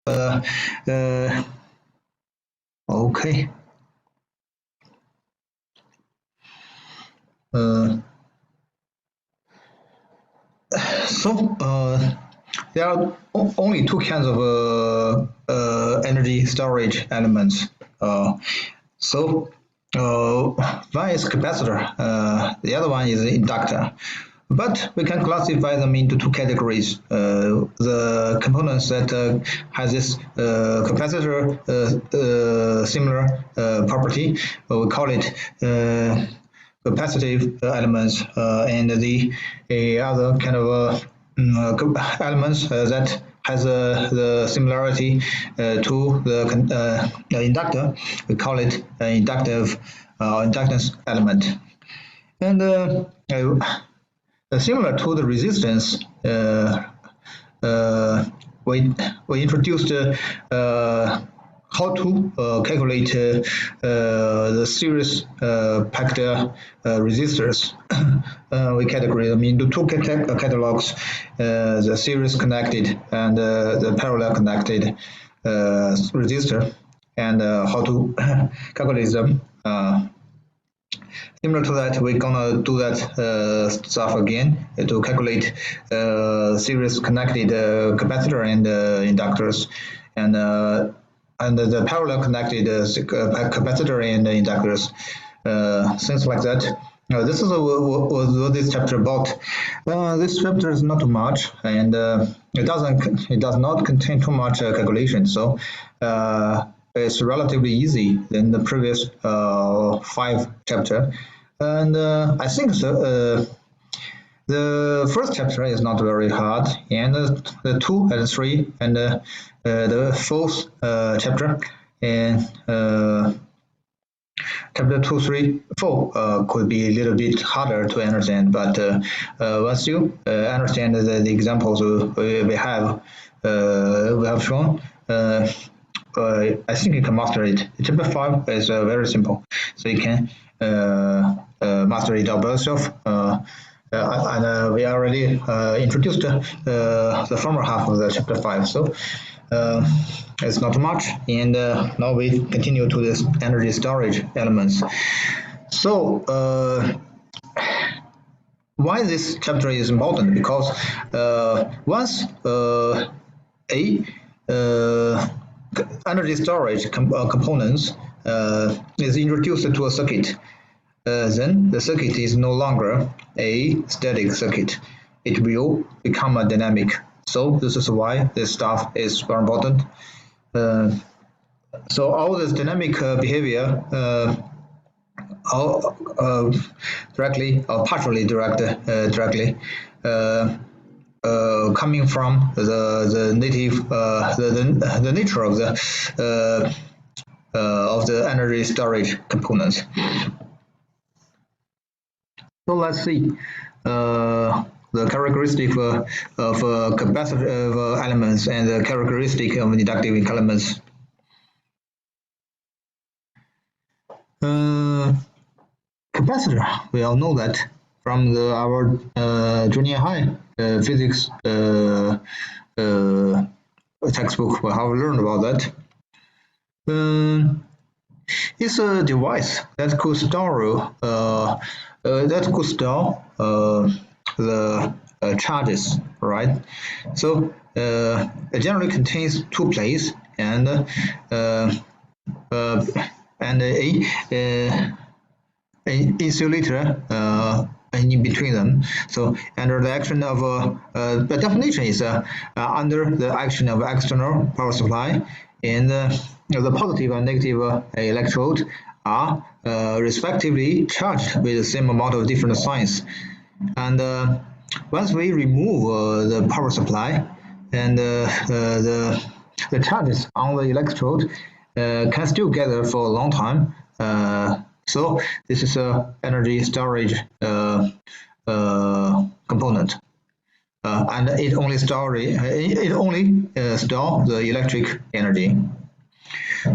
Okay. So there are only two kinds of energy storage elements. So one is capacitor, the other one is inductor. But we can classify them into two categories. The components that has this capacitor similar property, we call it capacitive elements, and the other kind of elements that has the similarity to the inductor. We call it inductive inductance element. And similar to the resistance, we introduced how to calculate the series packed resistors. We categorize them into two catalogs, the series connected and the parallel connected resistor, and how to calculate them. Similar to that, we're gonna do that stuff again to calculate series connected capacitor and inductors, and the parallel connected capacitor and inductors, things like that. This is what this chapter about. This chapter is not too much, and it does not contain too much calculation. So it's relatively easy than the previous 5 chapter. And I think so, the first chapter is not very hard, and the 2 and 3 and the fourth chapter and chapter 2, 3, 4 could be a little bit harder to understand. But once you understand the examples we have shown, I think you can master it. Chapter 5 is very simple, so you can master it all by yourself. And we already introduced the former half of the chapter 5, so it's not much. And now we continue to this energy storage elements. So why this chapter is important? Because once energy storage components is introduced to a circuit, then the circuit is no longer a static circuit. It will become a dynamic. So this is why this stuff is very important. So all this dynamic behavior, directly or partially directly, coming from the native the nature of the energy storage components. So let's see the characteristic of capacitive elements and the characteristic of inductive elements. Capacitor, we all know that from our junior high physics textbook. We have learned about that. It's a device that could store the charges, right? So it generally contains 2 plates and an insulator in between them. So under the action of the definition is under the action of external power supply, and the positive and negative electrode are respectively charged with the same amount of different signs. And once we remove the power supply, and the charges on the electrode can still gather for a long time. So this is a energy storage component, and it only stores the electric energy.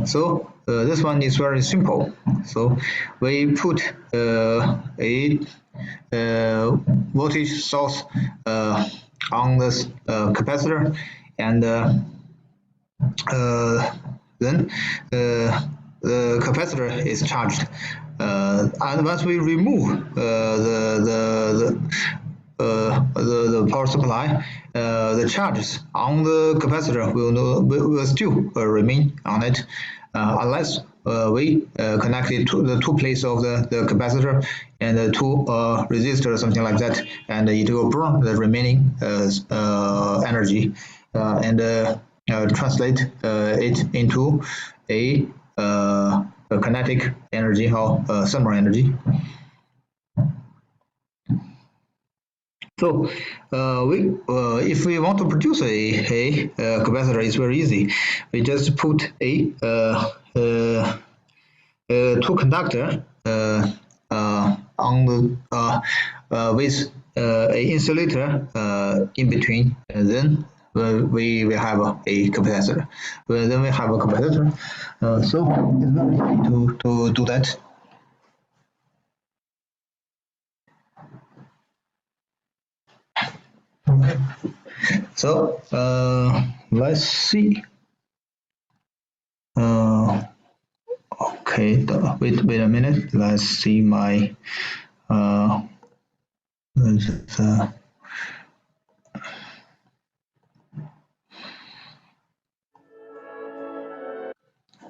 So this one is very simple. So we put a voltage source on this capacitor, and then the capacitor is charged. And once we remove the power supply, the charges on the capacitor will still remain on it, unless we connect it to the two plates of the capacitor and the two resistor, something like that, and it will burn the remaining energy and translate it into a kinetic energy or thermal energy. So if we want to produce a capacitor, it's very easy. We just put two conductor on the with a insulator in between, and then we will have a capacitor. Then we have a capacitor. So it's very easy to do that. Okay. So let's see. Okay, wait a minute. Let's see my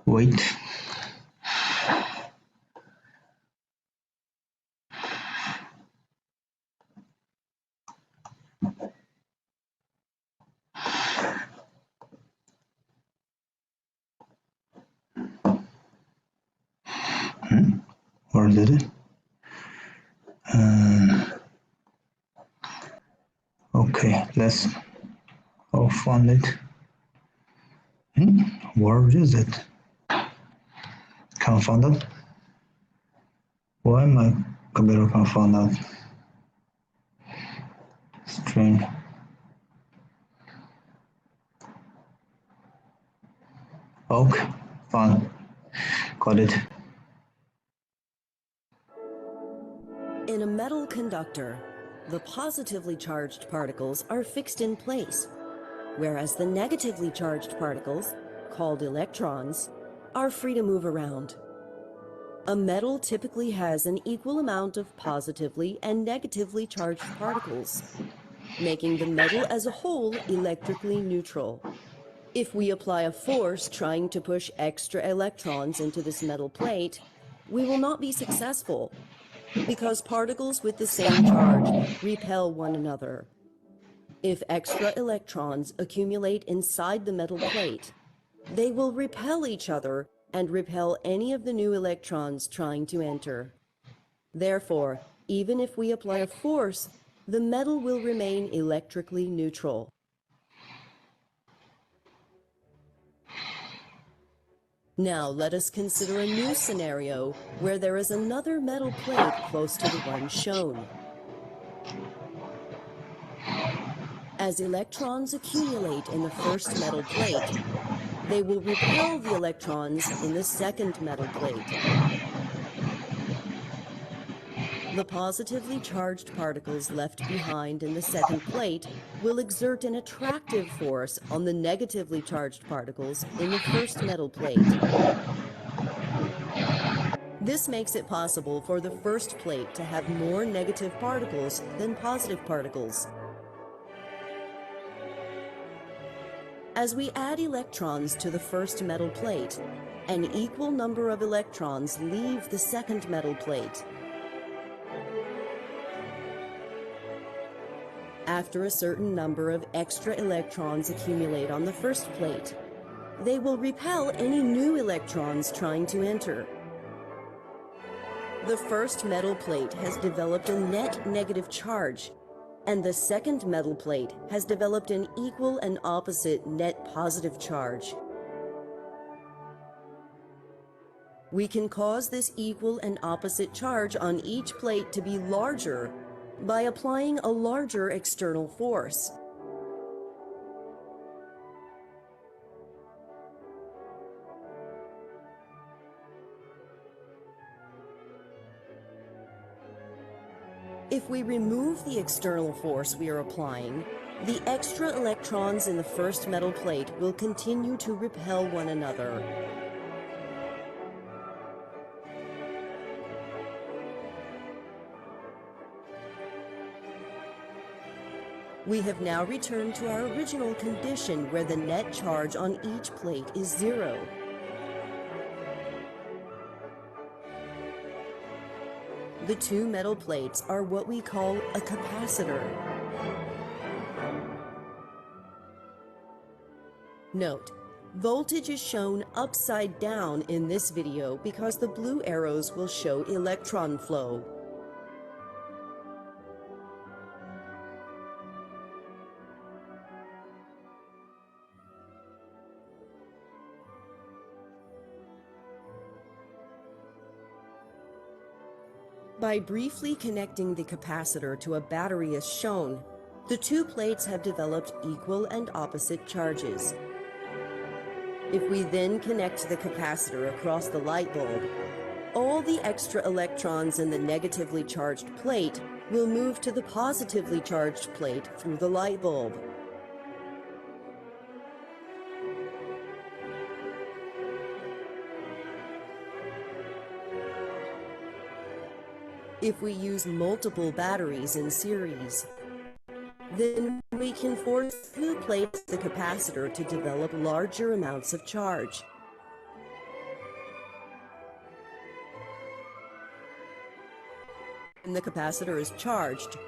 wait. Where did it? Okay, let's find it. Where is it? Can't find it. Why my computer can't find that? Strange. Okay, fine. Got it. In a metal conductor, the positively charged particles are fixed in place, whereas the negatively charged particles, called electrons, are free to move around. A metal typically has an equal amount of positively and negatively charged particles, making the metal as a whole electrically neutral. If we apply a force trying to push extra electrons into this metal plate, we will not be successful, because particles with the same charge repel one another. If extra electrons accumulate inside the metal plate, they will repel each other and repel any of the new electrons trying to enter. Therefore, even if we apply a force, the metal will remain electrically neutral. Now let us consider a new scenario where there is another metal plate close to the one shown. As electrons accumulate in the first metal plate, they will repel the electrons in the second metal plate. The positively charged particles left behind in the second plate will exert an attractive force on the negatively charged particles in the first metal plate. This makes it possible for the first plate to have more negative particles than positive particles. As we add electrons to the first metal plate, an equal number of electrons leave the second metal plate. After a certain number of extra electrons accumulate on the first plate, they will repel any new electrons trying to enter. The first metal plate has developed a net negative charge, and the second metal plate has developed an equal and opposite net positive charge. We can cause this equal and opposite charge on each plate to be larger by applying a larger external force. If we remove the external force we are applying, The extra electrons in the first metal plate will continue to repel one another. We have now returned to our original condition where the net charge on each plate is 0. The two metal plates are what we call a capacitor. Note, voltage is shown upside down in this video because the blue arrows will show electron flow. By briefly connecting the capacitor to a battery as shown, the two plates have developed equal and opposite charges. If we then connect the capacitor across the light bulb, all the extra electrons in the negatively charged plate will move to the positively charged plate through the light bulb. If we use multiple batteries in series, then we can force two plates of the capacitor to develop larger amounts of charge. When the capacitor is charged,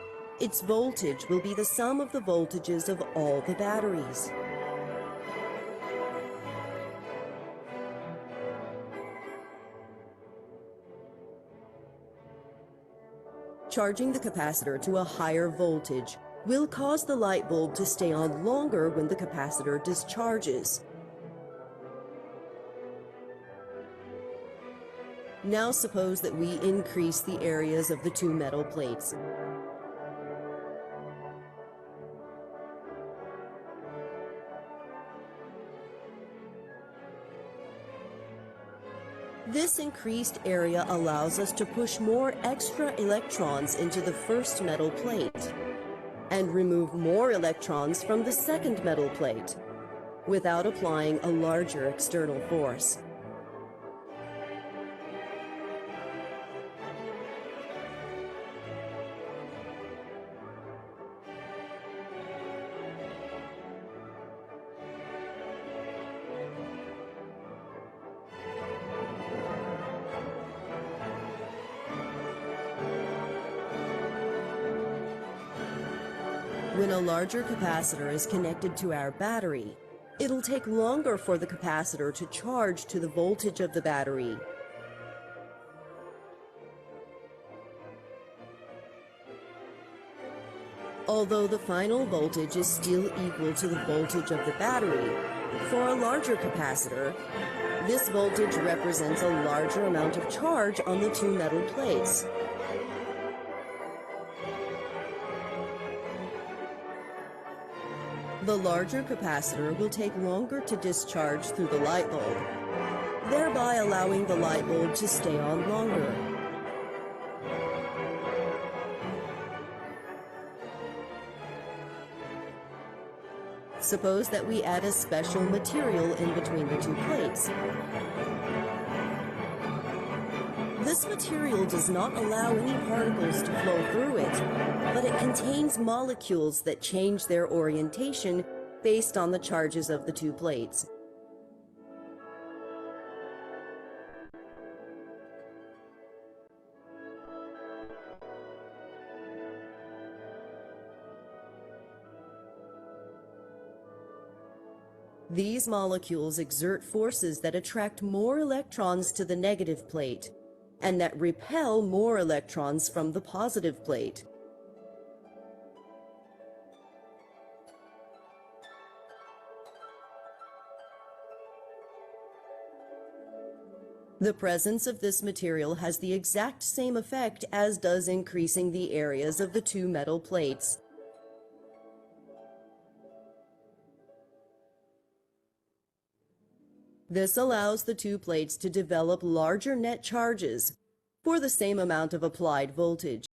its voltage will be the sum of the voltages of all the batteries. Charging the capacitor to a higher voltage will cause the light bulb to stay on longer when the capacitor discharges. Now suppose that we increase the areas of the two metal plates. This increased area allows us to push more extra electrons into the first metal plate and remove more electrons from the second metal plate without applying a larger external force. When a larger capacitor is connected to our battery, it'll take longer for the capacitor to charge to the voltage of the battery. Although the final voltage is still equal to the voltage of the battery, for a larger capacitor, this voltage represents a larger amount of charge on the two metal plates. The larger capacitor will take longer to discharge through the light bulb, thereby allowing the light bulb to stay on longer. Suppose that we add a special material in between the two plates. This material does not allow any particles to flow through it, but it contains molecules that change their orientation based on the charges of the two plates. These molecules exert forces that attract more electrons to the negative plate, and that repel more electrons from the positive plate. The presence of this material has the exact same effect as does increasing the areas of the two metal plates. This allows the two plates to develop larger net charges for the same amount of applied voltage.